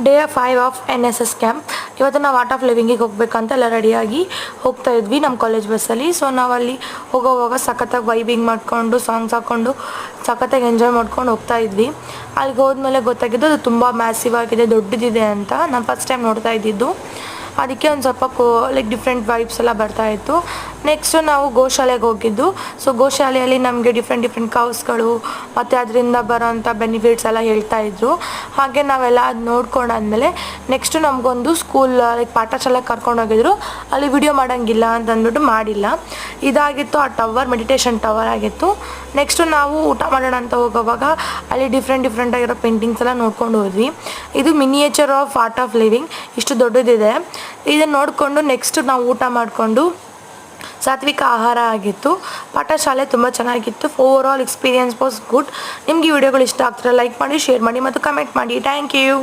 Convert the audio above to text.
Day 5 of NSS camp. ಇವತ್ತು ನಾವು art of ಲಿವಿಂಗಿಗೆ ಹೋಗ್ಬೇಕಂತ ಎಲ್ಲ ರೆಡಿಯಾಗಿ ಹೋಗ್ತಾ ಇದ್ವಿ ನಮ್ಮ ಕಾಲೇಜ್ ಬಸ್ಸಲ್ಲಿ. ಸೊ ನಾವಲ್ಲಿ ಹೋಗೋವಾಗ ಸಖತ್ತಾಗಿ ವೈಬಿಂಗ್ ಮಾಡಿಕೊಂಡು ಸಾಂಗ್ಸ್ ಹಾಕ್ಕೊಂಡು ಸಖತ್ತಾಗಿ ಎಂಜಾಯ್ ಮಾಡ್ಕೊಂಡು ಹೋಗ್ತಾ ಇದ್ವಿ. ಅಲ್ಲಿಗೆ ಹೋದ್ಮೇಲೆ ಗೊತ್ತಾಗಿದ್ದು ಅದು ತುಂಬ ಮ್ಯಾಸಿವ್ ಆಗಿದೆ, ದೊಡ್ಡದಿದೆ ಅಂತ. ನಾನು ಫಸ್ಟ್ ಟೈಮ್ ನೋಡ್ತಾ ಇದ್ದಿದ್ದು, ಅದಕ್ಕೆ ಒಂದು ಸ್ವಲ್ಪ ಲೈಕ್ ಡಿಫ್ರೆಂಟ್ ವೈಬ್ಸ್ ಎಲ್ಲ ಬರ್ತಾಯಿತ್ತು. ನೆಕ್ಸ್ಟು ನಾವು ಗೋಶಾಲೆಗೆ ಹೋಗಿದ್ದು. ಸೊ ಗೋಶಾಲೆಯಲ್ಲಿ ನಮಗೆ ಡಿಫ್ರೆಂಟ್ ಕೌಸ್ಗಳು ಮತ್ತು ಅದರಿಂದ ಬರೋವಂಥ ಬೆನಿಫಿಟ್ಸ್ ಎಲ್ಲ ಹೇಳ್ತಾಯಿದ್ರು. ಹಾಗೆ ನಾವೆಲ್ಲ ಅದು ನೋಡ್ಕೊಂಡಾದ್ಮೇಲೆ ನೆಕ್ಸ್ಟು ನಮಗೊಂದು ಸ್ಕೂಲ್ ಲೈಕ್ ಪಾಠಶಾಲೆಗೆ ಕರ್ಕೊಂಡೋಗಿದ್ರು. ಅಲ್ಲಿ ವಿಡಿಯೋ ಮಾಡೋಂಗಿಲ್ಲ ಅಂತಂದ್ಬಿಟ್ಟು ಮಾಡಿಲ್ಲ. ಇದಾಗಿತ್ತು ಆ ಟವರ್, ಮೆಡಿಟೇಷನ್ ಟವರ್ ಆಗಿತ್ತು. ನೆಕ್ಸ್ಟು ನಾವು ಊಟ ಮಾಡೋಣ ಅಂತ ಹೋಗೋವಾಗ ಅಲ್ಲಿ ಡಿಫ್ರೆಂಟ್ ಆಗಿರೋ ಪೇಂಟಿಂಗ್ಸ್ ಎಲ್ಲ ನೋಡ್ಕೊಂಡು ಹೋದ್ವಿ. ಇದು miniature of art of living, ಇಷ್ಟು ದೊಡ್ಡದಿದೆ. ಇದನ್ನು ನೋಡಿಕೊಂಡು ನೆಕ್ಸ್ಟ್ ನಾವು ಊಟ ಮಾಡಿಕೊಂಡು ಸಾತ್ವಿಕ ಆಹಾರ ಆಗಿತ್ತು. ಪಾಠಶಾಲೆ ತುಂಬ ಚೆನ್ನಾಗಿತ್ತು. Over all experience was good. ನಿಮಗೆ ಈ ವಿಡಿಯೋಗಳು ಇಷ್ಟ ಆಗ್ತಾರೆ ಲೈಕ್ ಮಾಡಿ, ಶೇರ್ ಮಾಡಿ ಮತ್ತು ಕಮೆಂಟ್ ಮಾಡಿ. Thank you.